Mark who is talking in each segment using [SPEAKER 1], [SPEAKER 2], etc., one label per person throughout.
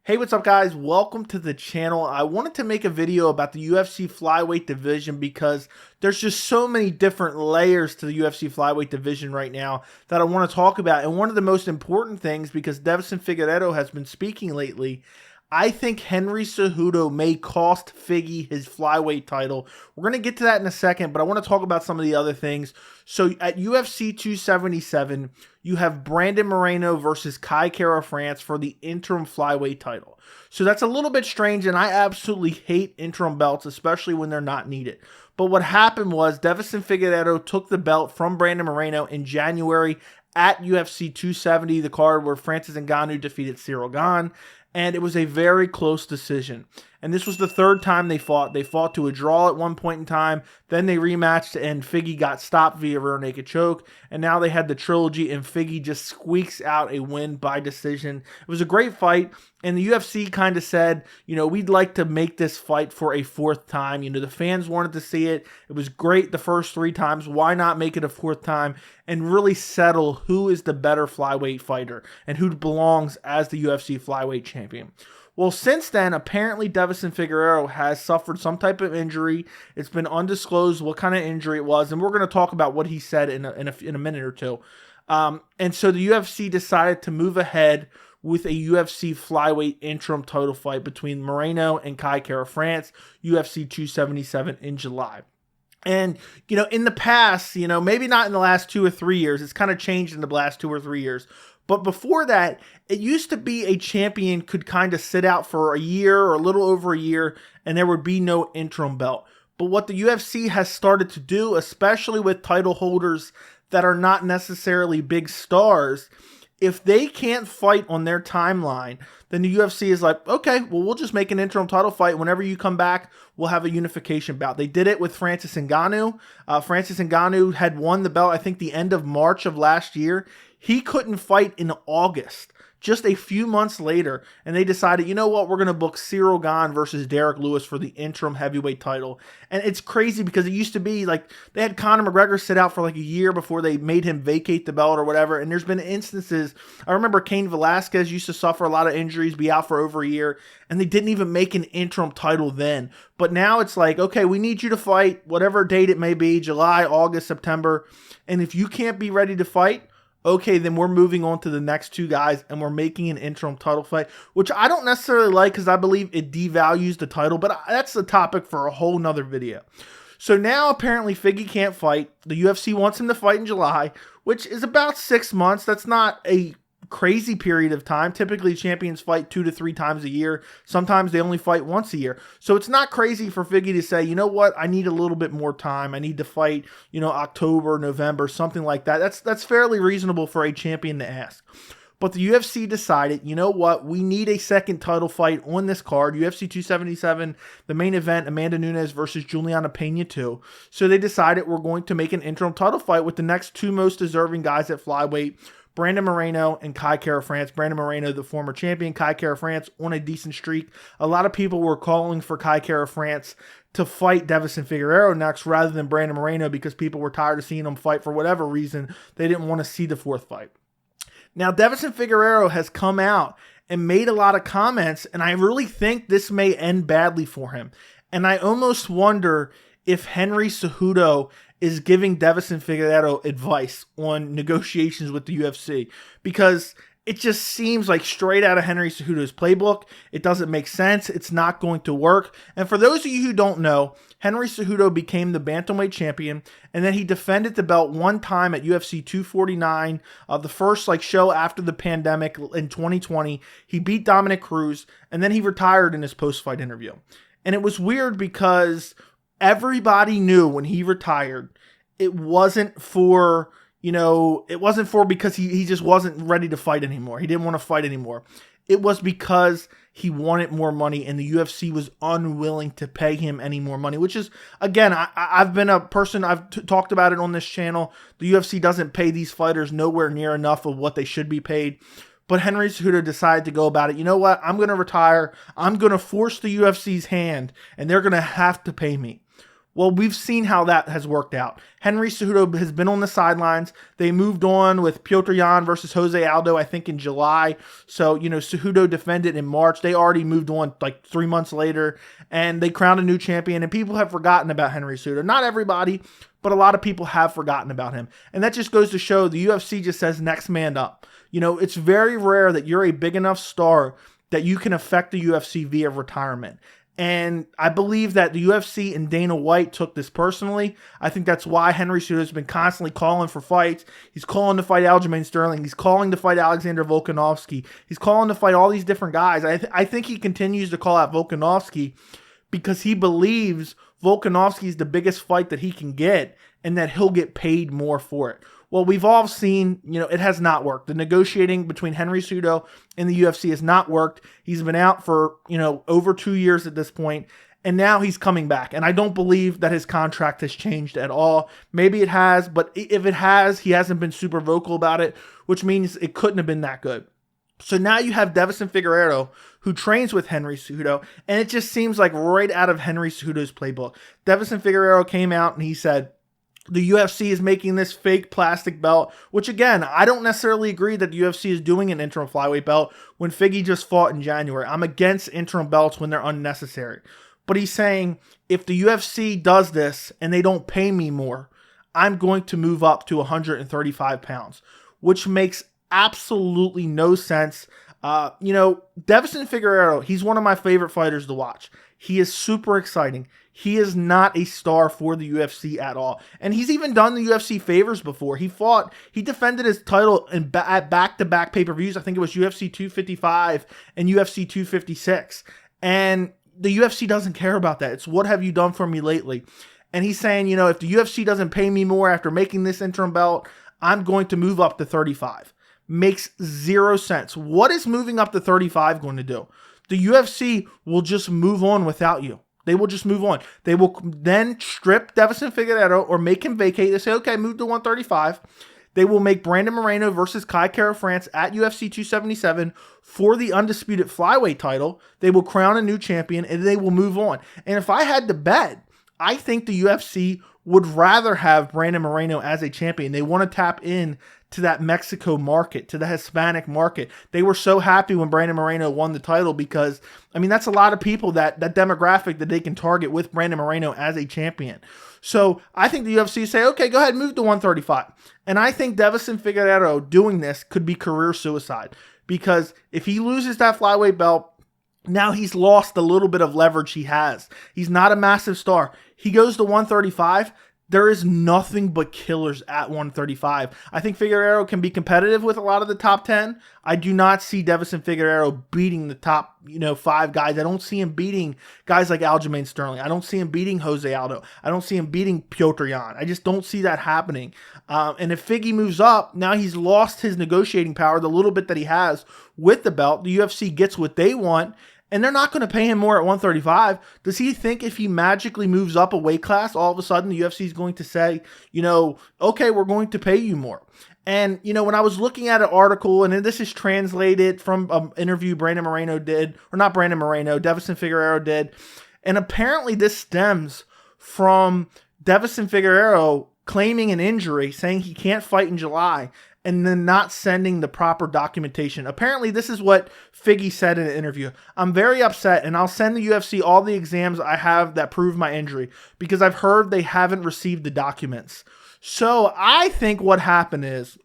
[SPEAKER 1] Hey, what's up guys? Welcome to the channel. I wanted to make a video about the UFC flyweight division because there's just so many different layers to the UFC flyweight division right now that I want to talk about. And one of the most important things, because Deiveson Figueiredo has been speaking lately, I think Henry Cejudo may cost Figgy his flyweight title. We're going to get to that in a second, but I want to talk about some of the other things. So at UFC 277, you have Brandon Moreno versus Kai Kara-France for the interim flyweight title. So that's a little bit strange, and I absolutely hate interim belts, especially when they're not needed. But what happened was Deiveson Figueiredo took the belt from Brandon Moreno in January at UFC 270, the card where Francis Ngannou defeated Cyril Gane. And it was a very close decision. And this was the third time they fought. They fought to a draw at one point in time. Then they rematched and Figgy got stopped via rear naked choke. And now they had the trilogy and Figgy just squeaks out a win by decision. It was a great fight. And the UFC kind of said, you know, we'd like to make this fight for a fourth time. You know, the fans wanted to see it. It was great the first three times. Why not make it a fourth time and really settle who is the better flyweight fighter and who belongs as the UFC flyweight champion? Well, since then, apparently Deiveson Figueiredo has suffered some type of injury. It's been undisclosed what kind of injury it was, and we're going to talk about what he said in a minute or two. And so the UFC decided to move ahead with a UFC flyweight interim title fight between Moreno and Kai Kara-France, UFC 277 in July. And, you know, in the past, you know, maybe not in the last 2 or 3 years, it's kind of changed in the last 2 or 3 years. But before that, it used to be a champion could kind of sit out for a year or a little over a year, and there would be no interim belt. But what the UFC has started to do, especially with title holders that are not necessarily big stars, if they can't fight on their timeline, then the UFC is like, okay, well, we'll just make an interim title fight. Whenever you come back, we'll have a unification bout. They did it with Francis Ngannou. Francis Ngannou had won the belt, I think, the end of March of last year. He couldn't fight in August, just a few months later, and they decided, you know what, we're going to book Cyril Gane versus Derek Lewis for the interim heavyweight title. And it's crazy because it used to be like they had Conor McGregor sit out for like a year before they made him vacate the belt or whatever. And there's been instances, I remember Cain Velasquez used to suffer a lot of injuries, be out for over a year, and they didn't even make an interim title then. But now it's like, okay, we need you to fight whatever date it may be, July, August, September. And if you can't be ready to fight, okay, then we're moving on to the next two guys and we're making an interim title fight, which I don't necessarily like because I believe it devalues the title, but that's a topic for a whole nother video. So now apparently Figgy can't fight. The UFC wants him to fight in July, which is about 6 months. That's not a crazy period of time. Typically champions fight 2 to 3 times a year. Sometimes they only fight once a year. So it's not crazy for Figgy to say, you know what, I need a little bit more time. I need to fight, you know, October, November, something like that. That's fairly reasonable for a champion to ask. But the UFC decided, you know what, we need a second title fight on this card. UFC 277, the main event, Amanda Nunes versus Juliana Pena 2. So they decided we're going to make an interim title fight with the next two most deserving guys at flyweight, Brandon Moreno and Kai Kara-France. Brandon Moreno, the former champion. Kai Kara-France on a decent streak. A lot of people were calling for Kai Kara-France to fight Deiveson Figueiredo next rather than Brandon Moreno because people were tired of seeing him fight for whatever reason. They didn't want to see the fourth fight. Now, Deiveson Figueiredo has come out and made a lot of comments, and I really think this may end badly for him. And I almost wonder if Henry Cejudo is giving Deiveson Figueiredo advice on negotiations with the UFC, because it just seems like straight out of Henry Cejudo's playbook. It doesn't make sense. It's not going to work. And for those of you who don't know, Henry Cejudo became the bantamweight champion, and then he defended the belt one time at UFC 249, the first show after the pandemic in 2020. He beat Dominic Cruz, and then he retired in his post-fight interview. And it was weird because everybody knew when he retired, it wasn't for, because he just wasn't ready to fight anymore. He didn't want to fight anymore. It was because he wanted more money and the UFC was unwilling to pay him any more money, which is, again, I've been a person, I've talked about it on this channel. The UFC doesn't pay these fighters nowhere near enough of what they should be paid. But Henry Cejudo decided to go about it. You know what? I'm going to retire. I'm going to force the UFC's hand, and they're going to have to pay me. Well, we've seen how that has worked out. Henry Cejudo has been on the sidelines. They moved on with Petr Yan versus Jose Aldo, I think, in July. So, Cejudo defended in March. They already moved on like 3 months later, and they crowned a new champion, and people have forgotten about Henry Cejudo. Not everybody, but a lot of people have forgotten about him. And that just goes to show the UFC just says next man up. It's very rare that you're a big enough star that you can affect the UFC via retirement. And I believe that the UFC and Dana White took this personally. I think that's why Henry Cejudo has been constantly calling for fights. He's calling to fight Aljamain Sterling. He's calling to fight Alexander Volkanovski. He's calling to fight all these different guys. I think he continues to call out Volkanovski because he believes Volkanovski is the biggest fight that he can get and that he'll get paid more for it. Well, we've all seen, it has not worked. The negotiating between Henry Cejudo and the UFC has not worked. He's been out for, over 2 years at this point, and now he's coming back. And I don't believe that his contract has changed at all. Maybe it has, but if it has, he hasn't been super vocal about it, which means it couldn't have been that good. So now you have Deiveson Figueiredo, who trains with Henry Cejudo, and it just seems like right out of Henry Cejudo's playbook. Deiveson Figueiredo came out and he said, the UFC is making this fake plastic belt, which again, I don't necessarily agree that the UFC is doing an interim flyweight belt when Figgy just fought in January. I'm against interim belts when they're unnecessary. But he's saying, if the UFC does this and they don't pay me more, I'm going to move up to 135 pounds, which makes absolutely no sense. Deiveson Figueiredo, he's one of my favorite fighters to watch. He is super exciting. He is not a star for the UFC at all. And he's even done the UFC favors before. He defended his title at back-to-back pay-per-views. I think it was UFC 255 and UFC 256. And the UFC doesn't care about that. It's what have you done for me lately? And he's saying, if the UFC doesn't pay me more after making this interim belt, I'm going to move up to 35. Makes zero sense. What is moving up to 35 going to do? The UFC will just move on without you. They will just move on. They will then strip Deiveson Figueiredo or make him vacate. They say, okay, move to 135. They will make Brandon Moreno versus Kai Kara France at UFC 277 for the undisputed flyweight title. They will crown a new champion, and they will move on. And if I had to bet, I think the UFC would rather have Brandon Moreno as a champion. They want to tap in to that Mexico market, to the Hispanic market. They were so happy when Brandon Moreno won the title because, that's a lot of people, that demographic that they can target with Brandon Moreno as a champion. So I think the UFC say, okay, go ahead, move to 135. And I think Deiveson Figueiredo doing this could be career suicide because if he loses that flyweight belt, now he's lost a little bit of leverage he has. He's not a massive star. He goes to 135. There is nothing but killers at 135. I think Figueiredo can be competitive with a lot of the top 10. I do not see Deiveson Figueiredo beating the top, 5 guys. I don't see him beating guys like Aljamain Sterling. I don't see him beating Jose Aldo. I don't see him beating Petr Yan. I just don't see that happening. And if Figgy moves up, now he's lost his negotiating power, the little bit that he has with the belt. The UFC gets what they want, and they're not going to pay him more at 135. Does he think if he magically moves up a weight class, all of a sudden the UFC is going to say, okay, we're going to pay you more? And, when I was looking at an article, and this is translated from an interview Brandon Moreno did, or not Brandon Moreno, Deiveson Figueiredo did, and apparently this stems from Deiveson Figueiredo claiming an injury, saying he can't fight in July, and then not sending the proper documentation. Apparently, this is what Figgy said in an interview. I'm very upset, and I'll send the UFC all the exams I have that prove my injury, because I've heard they haven't received the documents. So I think what happened is,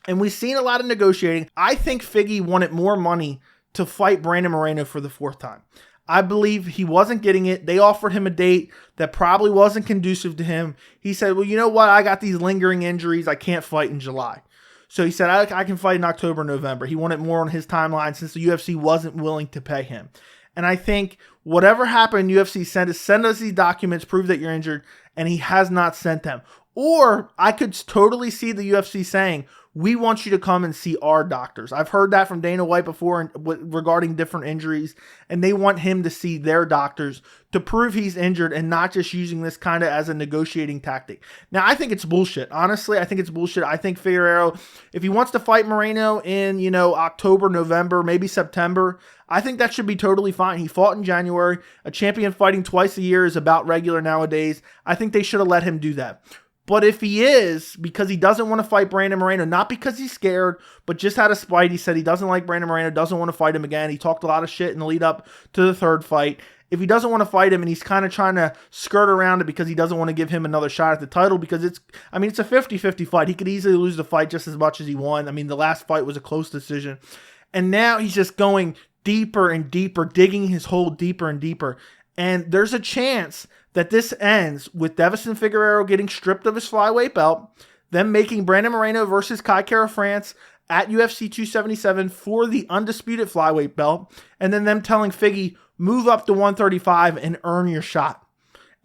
[SPEAKER 1] and we've seen a lot of negotiating, I think Figgy wanted more money to fight Brandon Moreno for the 4th time. I believe he wasn't getting it. They offered him a date that probably wasn't conducive to him. He said, well, you know what? I got these lingering injuries. I can't fight in July. So he said, I can fight in October, November. He wanted more on his timeline since the UFC wasn't willing to pay him. And I think whatever happened, UFC send us these documents, prove that you're injured, and he has not sent them. Or I could totally see the UFC saying, we want you to come and see our doctors. I've heard that from Dana White before regarding different injuries, and they want him to see their doctors to prove he's injured and not just using this kind of as a negotiating tactic. Now, I think it's bullshit. Honestly, I think it's bullshit. I think Figueiredo, if he wants to fight Moreno in, October, November, maybe September, I think that should be totally fine. He fought in January. A champion fighting twice a year is about regular nowadays. I think they should have let him do that. But if he is, because he doesn't want to fight Brandon Moreno, not because he's scared, but just out of spite, he said he doesn't like Brandon Moreno, doesn't want to fight him again. He talked a lot of shit in the lead up to the third fight. If he doesn't want to fight him and he's kind of trying to skirt around it because he doesn't want to give him another shot at the title, because it's a 50-50 fight. He could easily lose the fight just as much as he won. I mean, the last fight was a close decision. And now he's just going deeper and deeper, digging his hole deeper and deeper. And there's a chance that this ends with Deiveson Figueiredo getting stripped of his flyweight belt, them making Brandon Moreno versus Kai Kara France at UFC 277 for the undisputed flyweight belt, and then them telling Figgy, move up to 135 and earn your shot.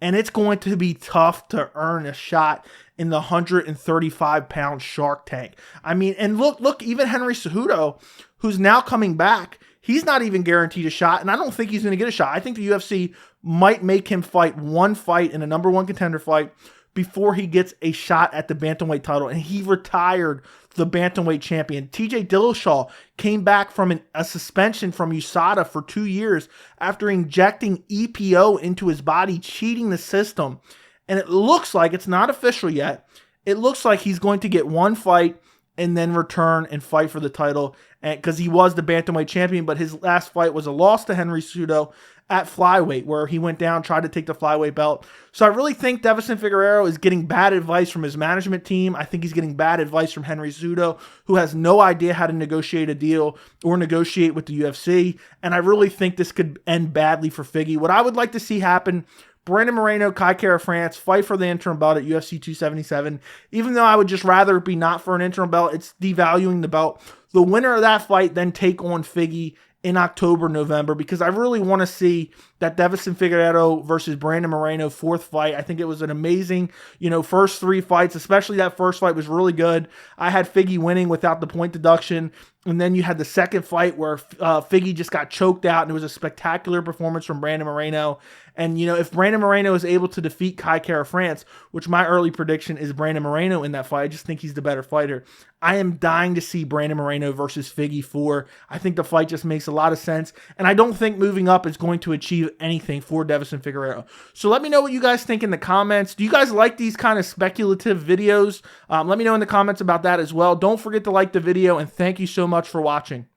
[SPEAKER 1] And it's going to be tough to earn a shot in the 135-pound Shark Tank. I mean, and look, even Henry Cejudo, who's now coming back, he's not even guaranteed a shot, and I don't think he's going to get a shot. I think the UFC might make him fight one fight in a number one contender fight before he gets a shot at the bantamweight title, and he retired the bantamweight champion. TJ Dillashaw came back from a suspension from USADA for 2 years after injecting EPO into his body, cheating the system, and it looks like, it's not official yet, it looks like he's going to get one fight and then return and fight for the title, because he was the bantamweight champion, but his last fight was a loss to Henry Cejudo at flyweight, where he went down, tried to take the flyweight belt. So I really think Deiveson Figueiredo is getting bad advice from his management team. I think he's getting bad advice from Henry Cejudo, who has no idea how to negotiate a deal or negotiate with the UFC, and I really think this could end badly for Figgy. What I would like to see happen, Brandon Moreno, Kai Kara France, fight for the interim belt at UFC 277. Even though I would just rather it be not for an interim belt, it's devaluing the belt. The winner of that fight then take on Figgy in October, November, because I really want to see that Deiveson Figueiredo versus Brandon Moreno fourth fight. I think it was an amazing, first three fights, especially that first fight was really good. I had Figgy winning without the point deduction. And then you had the second fight where Figgy just got choked out, and it was a spectacular performance from Brandon Moreno. And, if Brandon Moreno is able to defeat Kai Kara France, which my early prediction is Brandon Moreno in that fight, I just think he's the better fighter. I am dying to see Brandon Moreno versus Figgy 4. I think the fight just makes a lot of sense. And I don't think moving up is going to achieve anything for Deiveson Figueiredo. So let me know what you guys think in the comments. Do you guys like these kind of speculative videos? Let me know in the comments about that as well. Don't forget to like the video, and thank you so much for watching.